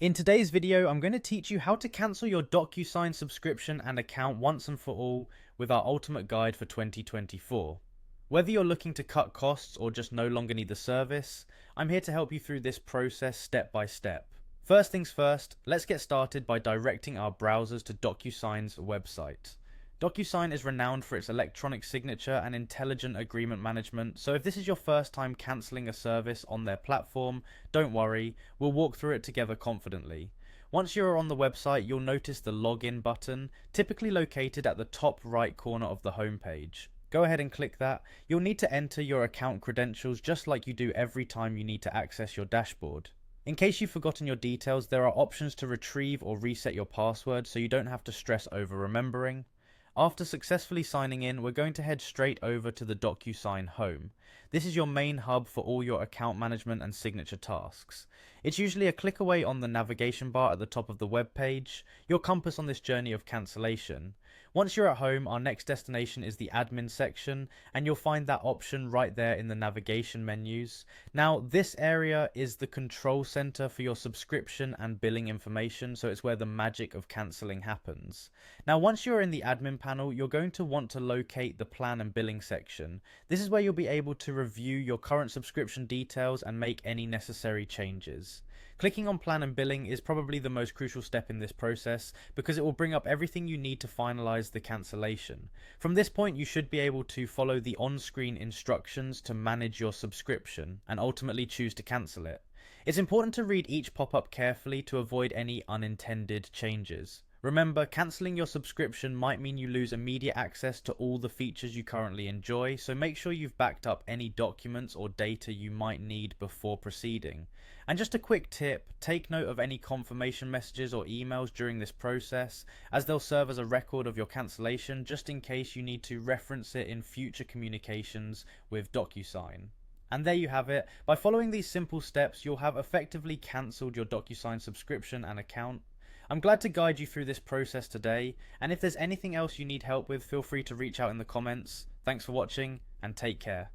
In today's video, I'm going to teach you how to cancel your Docusign subscription and account once and for all with our ultimate guide for 2024. Whether you're looking to cut costs or just no longer need the service, I'm here to help you through this process step by step. First things first, let's get started by directing our browsers to Docusign's website. Docusign is renowned for its electronic signature and intelligent agreement management, so if this is your first time cancelling a service on their platform, don't worry, we'll walk through it together confidently. Once you're on the website, you'll notice the login button, typically located at the top right corner of the homepage. Go ahead and click that. You'll need to enter your account credentials just like you do every time you need to access your dashboard. In case you've forgotten your details, there are options to retrieve or reset your password so you don't have to stress over remembering. After successfully signing in, we're going to head straight over to the Docusign home. This is your main hub for all your account management and signature tasks. It's usually a click away on the navigation bar at the top of the web page, your compass on this journey of cancellation. Once you're at home, our next destination is the admin section, and you'll find that option right there in the navigation menus. Now, this area is the control center for your subscription and billing information, so it's where the magic of cancelling happens. Now, once you're in the admin panel, you're going to want to locate the plan and billing section. This is where you'll be able to review your current subscription details and make any necessary changes. Clicking on plan and billing is probably the most crucial step in this process because it will bring up everything you need to finalize the cancellation. From this point, you should be able to follow the on-screen instructions to manage your subscription and ultimately choose to cancel it. It's important to read each pop-up carefully to avoid any unintended changes. Remember, cancelling your subscription might mean you lose immediate access to all the features you currently enjoy, so make sure you've backed up any documents or data you might need before proceeding. And just a quick tip, take note of any confirmation messages or emails during this process, as they'll serve as a record of your cancellation just in case you need to reference it in future communications with Docusign. And there you have it. By following these simple steps, you'll have effectively cancelled your Docusign subscription and account. I'm glad to guide you through this process today, and if there's anything else you need help with, feel free to reach out in the comments. Thanks for watching, and take care.